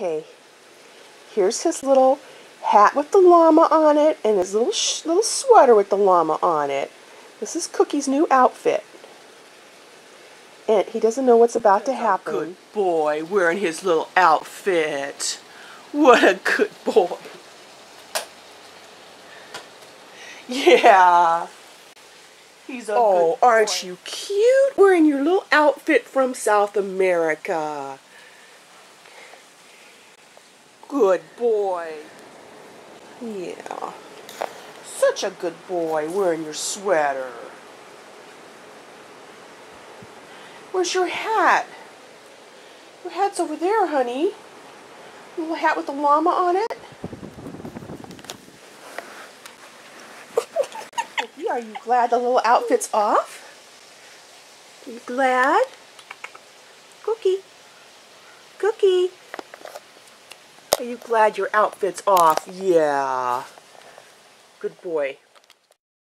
Okay, here's his little hat with the llama on it and his little sweater with the llama on it. This is Cookie's new outfit. And he doesn't know what's about to happen. Good boy wearing his little outfit. What a good boy. Yeah. He's a good boy. Aren't you cute wearing your little outfit from South America? Good boy. Yeah. Such a good boy wearing your sweater. Where's your hat? Your hat's over there, honey. Little hat with the llama on it. Are you glad the little outfit's off? Are you glad? Cookie. Cookie. Are you glad your outfit's off? Yeah. Good boy.